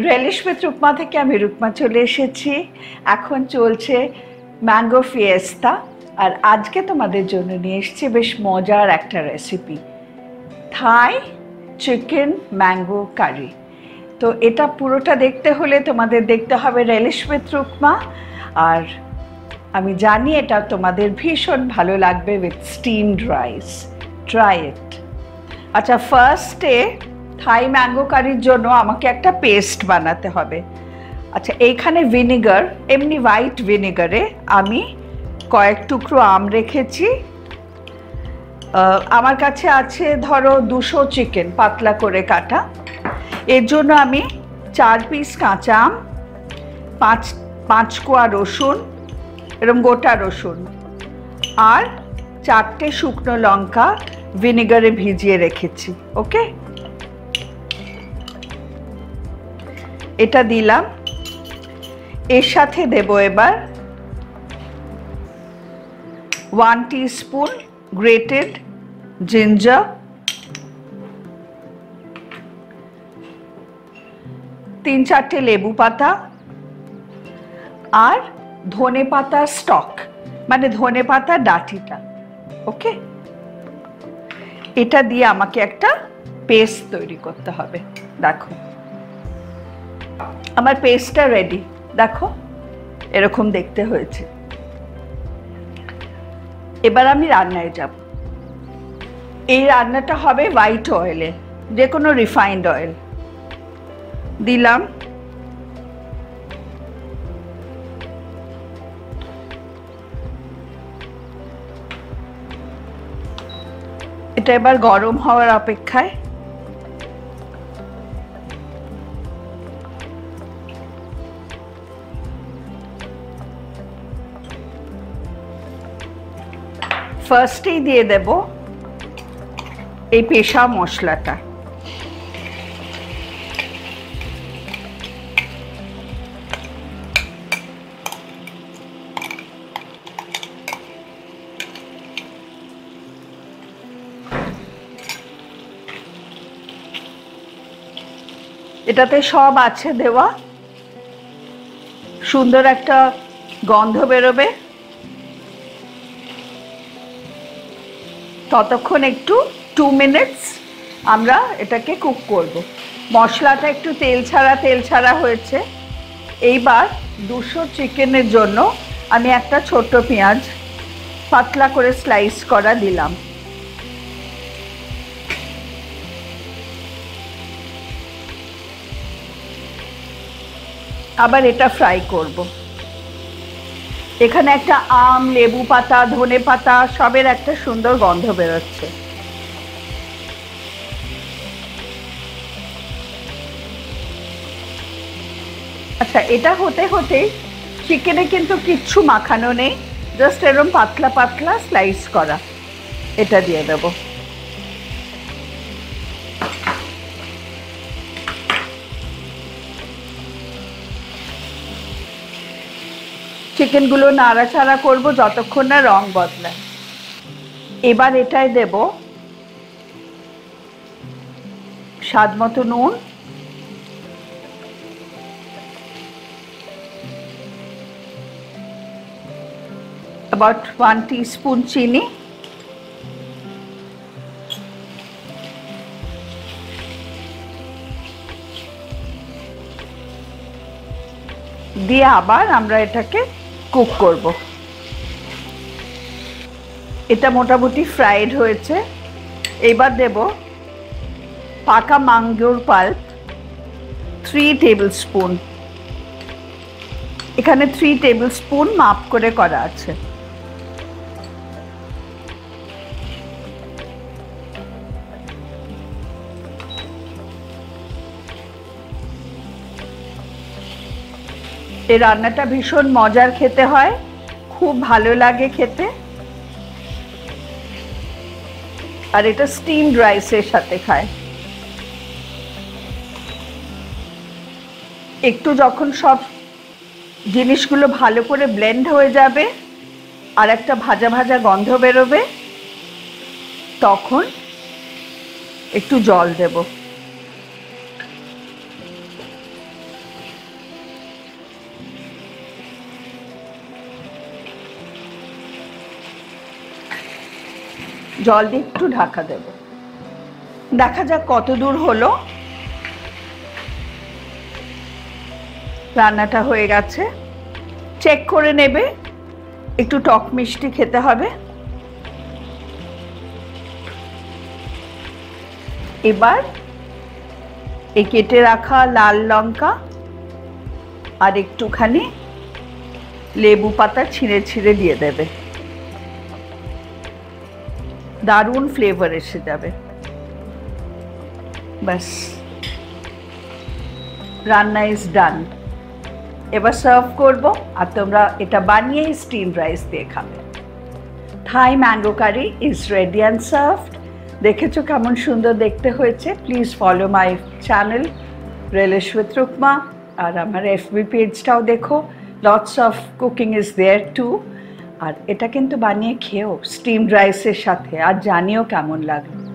Relish with Rukma থেকে আমি রুকমা চলে এসেছি। এখন চলছে ম্যাঙ্গো ফিয়েস্তা, আর আজকে তোমাদের জন্য নিয়ে এসেছি বেশ মজার একটা রেসিপি, থাই চিকেন ম্যাঙ্গো কারি। তো এটা পুরোটা দেখতে হলে তোমাদের দেখতে হবে রেলিশ উইথ রুকমা, আর আমি জানি এটা তোমাদের ভীষণ ভালো লাগবে with steamed rice. Try it. আচ্ছা, ফার্স্টে থাই ম্যাঙ্গো কারির জন্য আমাকে একটা পেস্ট বানাতে হবে। আচ্ছা, এইখানে ভিনেগার, এমনি হোয়াইট ভিনেগারে আমি কয়েক টুকরো আম রেখেছি। আমার কাছে আছে ধরো 200 চিকেন পাতলা করে কাটা। এর জন্য আমি 4 পিস কাঁচা আম, 5 কোয়া রসুন, এরকম গোটা রসুন, আর 4টে শুকনো লঙ্কা ভিনেগারে ভিজিয়ে রেখেছি। ওকে, এটা দিলাম। এর সাথে দেব এবার 1 টিস্পুন গ্রেটেড জিঞ্জার, 3-4টে লেবু পাতা, আর ধনে পাতা স্টক, মানে ধনে পাতা ডাঁটিটা। ওকে, এটা দিয়ে আমাকে একটা পেস্ট তৈরি করতে হবে। দেখো আমার পেস্টটা রেডি, দেখো এরকম দেখতে হয়েছে। এবার আমি রান্নায় যাব। এই রান্নাটা হবে হোয়াইট অয়েলে, যে কোনো রিফাইন্ড অয়েল দিলাম। এটা এবার গরম হওয়ার অপেক্ষায়। ফার্স্টেই দিয়ে দেব এই পেশা মশলাটা। এটাতে সব আছে দেওয়া, সুন্দর একটা গন্ধ বেরোবে। ততক্ষণ একটু 2 মিনিটস আমরা এটাকে কুক করব। মশলাটা একটু তেল ছাড়া হয়েছে। এইবার 200 চিকেনের জন্য আমি একটা ছোট্ট পেঁয়াজ পাতলা করে স্লাইস করা দিলাম। আবার এটা ফ্রাই করব। এখানে একটা আম, লেবু পাতা, ধনে পাতা সবের একটা সুন্দর গন্ধ বেরোচ্ছে। আচ্ছা, এটা হতে হতে চিকেনে কিন্তু কিচ্ছু মাখানো নেই, জাস্ট এরকম পাতলা পাতলা স্লাইস করা। এটা দিয়ে দেব। চিকেনগুলো নাড়াচাড়া করব যতক্ষণ না রং বদলায়। এবার এটাই দেব স্বাদ মতো নুন, about 1 টিস্পুন চিনি, দিয়ে আবার আমরা এটাকে কুক করব। এটা মোটামুটি ফ্রাইড হয়েছে। এবার দেব পাকা ম্যাঙ্গোর পাল্প 3 টেবিল স্পুন। এখানে 3 টেবিল স্পুন মাপ করে করা আছে। এই রান্নাটা ভীষণ মজার খেতে হয়, খুব ভালো লাগে খেতে। আর এটা স্টিমড রাইসের সাথে খায়। একটু যখন সব জিনিসগুলো ভালো করে ব্লেন্ড হয়ে যাবে আর একটা ভাজা ভাজা গন্ধ বেরোবে, তখন একটু জল দেব। জল দিয়ে একটু ঢাকা দেব। দেখা যাক কত দূর হলো। রান্নাটা হয়ে গেছে, চেক করে নেবে। একটু টক মিষ্টি খেতে হবে। এবার এই কেটে রাখা লাল লঙ্কা আর একটুখানি লেবু পাতা ছিঁড়ে ছিঁড়ে দিয়ে দেবে। দারুণ ফ্লেভার এসে যাবে। ব্যাস, রান্না ইজ ডান। এবার সার্ভ করব, আর তোমরা এটা বানিয়ে স্টিম রাইস দিয়ে খাবে। Thai mango curry is ready and served. দেখেছো কেমন সুন্দর দেখতে হয়েছে? Please follow my channel relish with Rukma, আর আমার এফবি পেজটাও দেখো। Lots of cooking is there too. আর এটা কিন্তু বানিয়ে খেও স্টিমড রাইসের সাথে, আর জানিও কেমন লাগলো।